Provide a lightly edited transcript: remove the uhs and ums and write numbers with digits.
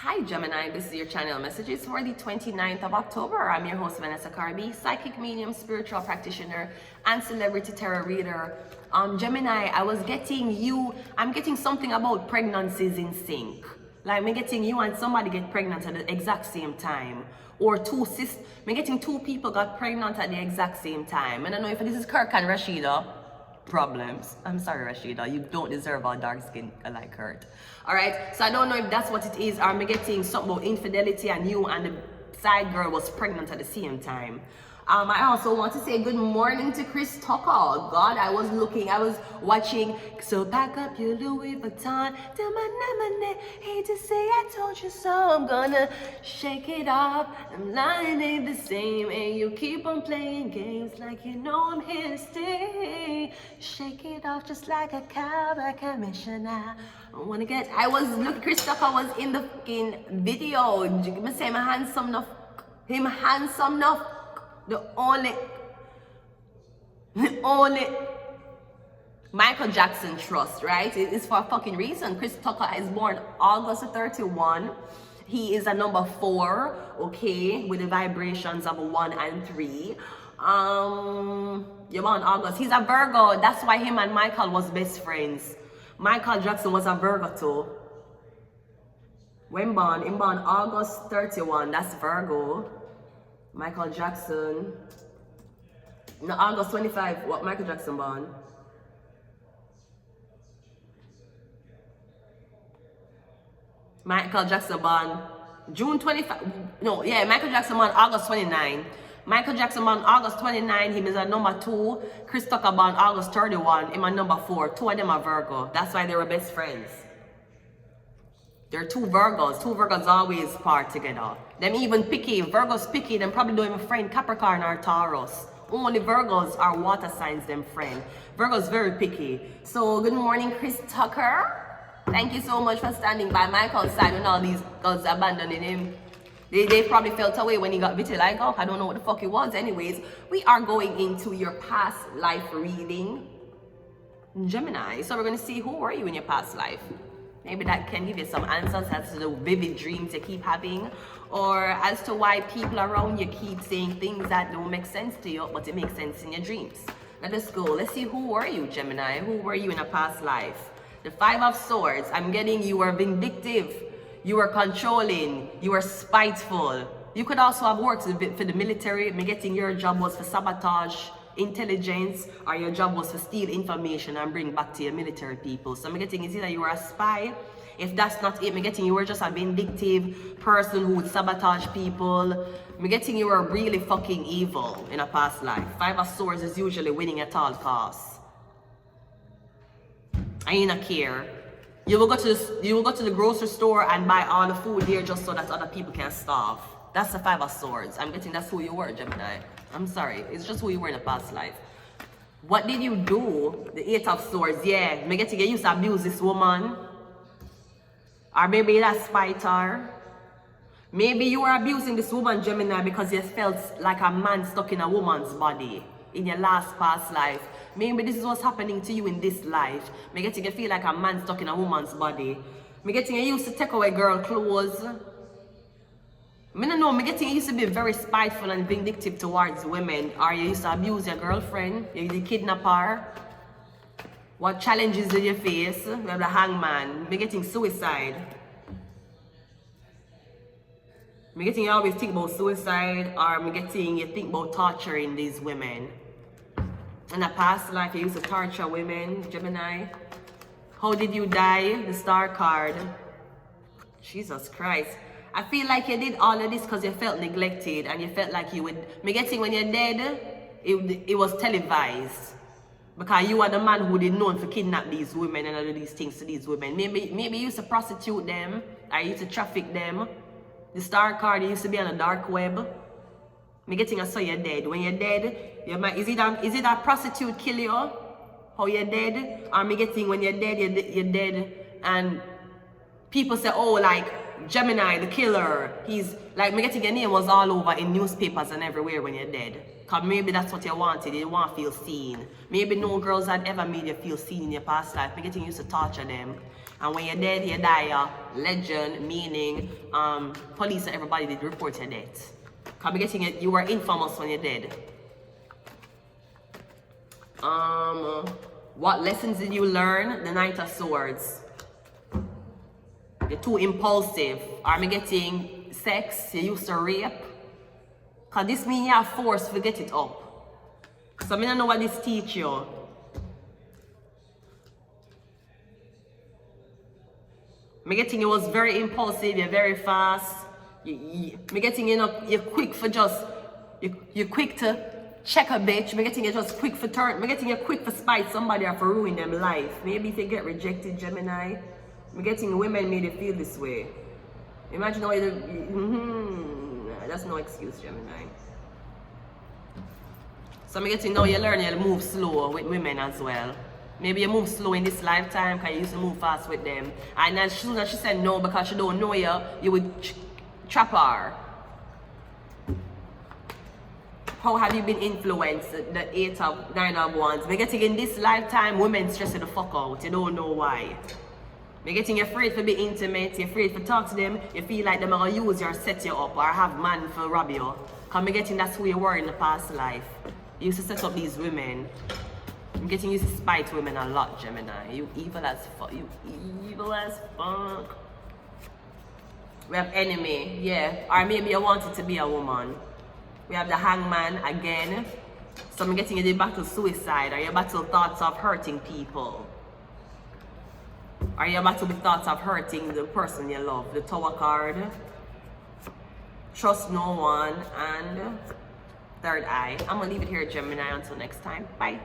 Hi Gemini, this is your channel messages for the 29th of October. I'm your host Vanessa Carby, psychic medium, spiritual practitioner, and celebrity tarot reader. Gemini, I'm getting something about pregnancies in sync. Like me getting you and somebody get pregnant at the exact same time. Or me getting two people got pregnant at the exact same time. And I don't know if this is Kirk and Rashida. Problems. I'm sorry, Rashida, you don't deserve our dark skin like Kurt. All right, so I don't know if that's what it is. Or am I getting something about infidelity and you and the side girl was pregnant at the same time? I also want to say good morning to Chris Tucker. God, I was watching. So pack up your Louis Vuitton. Tell my hate to say I told you so. I'm gonna shake it off. I'm lying ain't the same, and you keep on playing games like you know I'm here to stay. Shake it off just like a cowboy commissioner. Chris Tucker was in the fucking video. Me say him handsome enough. Him handsome enough. The only Michael Jackson trust, right? It is for a fucking reason. Chris Tucker is born August 31. He is a number 4, okay, with the vibrations of 1 and 3. You're born August. He's a Virgo. That's why him and Michael was best friends. Michael Jackson was a Virgo too. When born? Him born August 31. That's Virgo. Michael Jackson. No, August 25. What Michael Jackson born? Michael Jackson born June 25. No, yeah, Michael Jackson born August 29. Michael Jackson born August 29. Him is a number 2. Chris Tucker born August 31. Him a number 4. Two of them are Virgo. That's why they were best friends. They're two Virgos. Two Virgos always part together. Them even picky. Virgos picky. Them probably don't even friend Capricorn or Taurus. Only Virgos are water signs them friend. Virgos very picky. So good morning, Chris Tucker. Thank you so much for standing by Michael's side when all these girls abandoning him. They probably felt away when he got vitiligo. I don't know what the fuck it was. Anyways, we are going into your past life reading, Gemini. So we're going to see who were you in your past life. Maybe that can give you some answers as to the vivid dreams you keep having, or as to why people around you keep saying things that don't make sense to you, but it makes sense in your dreams. Let us go. Let's see, who were you, Gemini? Who were you in a past life? The 5 of Swords. I'm getting you were vindictive, you were controlling, you were spiteful. You could also have worked for the military. I'm getting your job was for sabotage, intelligence, or your job was to steal information and bring back to your military people. So I'm getting is either you were a spy. If that's not it, I'm getting you were just a vindictive person who would sabotage people. I'm getting you were really fucking evil in a past life. 5 of Swords is usually winning at all costs. I ain't a care. You will go to the grocery store and buy all the food there just so that other people can starve. That's the 5 of Swords. I'm getting that's who you were, Gemini. I'm sorry, it's just who you were in a past life. What did you do? The 8 of Swords, yeah. I'm getting you used to abuse this woman. Or maybe that's spite her. Maybe you were abusing this woman, Gemini, because you felt like a man stuck in a woman's body in your last past life. Maybe this is what's happening to you in this life. I'm getting you feel like a man stuck in a woman's body. I'm getting you used to take away girl clothes. I don't know, I'm getting you used to be very spiteful and vindictive towards women, or you used to abuse your girlfriend, you kidnap her. What challenges did you face? We have the Hangman. I'm getting suicide. I'm getting you always think about suicide, or I'm getting you think about torturing these women. In a past life, you used to torture women, Gemini. How did you die? The Star card. Jesus Christ. I feel like you did all of this because you felt neglected and you felt like you would. Me getting when you're dead, it was televised. Because you are the man who did known for kidnap these women and all of these things to these women. Maybe you used to prostitute them, or you used to traffic them. The Star card, you used to be on the dark web. Me getting I saw you're dead. When you're dead, is it a prostitute kill you? How you're dead? Or me getting when you're dead, you're dead, and people say, oh, like Gemini, the killer, he's like, me getting your name was all over in newspapers and everywhere when you're dead. Because maybe that's what you wanted. You didn't want to feel seen. Maybe no girls had ever made you feel seen in your past life. Me getting used to torture them. And when you're dead, you die legend, meaning police and everybody did report your death. Because I'm getting it, you were infamous when you're dead. What lessons did you learn? The Knight of Swords. You're too impulsive. Are me getting sex? You used to rape? Because this means you have force to get it up. So I don't know what this teach you. Me getting you was very impulsive, you're very fast. Me getting you know, you're quick for just, you're quick to check a bitch. Me getting you just quick for turn. Me getting you quick for spite somebody or for ruin them life. Maybe if you get rejected, Gemini. Me getting women made you feel this way. Imagine how you that's no excuse, Gemini. So I'm getting now you learn you move slow with women as well. Maybe you move slow in this lifetime because you used to move fast with them. And as soon as she said no because she don't know you, you would trap her. How have you been influenced? The 9 of Wands. We're getting in this lifetime, women stressing the fuck out. You don't know why. You're getting afraid to be intimate, you're afraid to talk to them, you feel like they're gonna use you or set you up or have man for rob you. Because I'm getting that's who you were in the past life. You used to set up these women. I'm getting used to spite women a lot, Gemini. You evil as fuck. You evil as fuck. We have enemy, yeah. Or maybe you wanted to be a woman. We have the Hangman again. So I'm getting you the battle suicide or your battle thoughts of hurting people. Are you about to be thoughts of hurting the person you love? The Tower card. Trust no one. And third eye. I'm going to leave it here, Gemini. Until next time. Bye.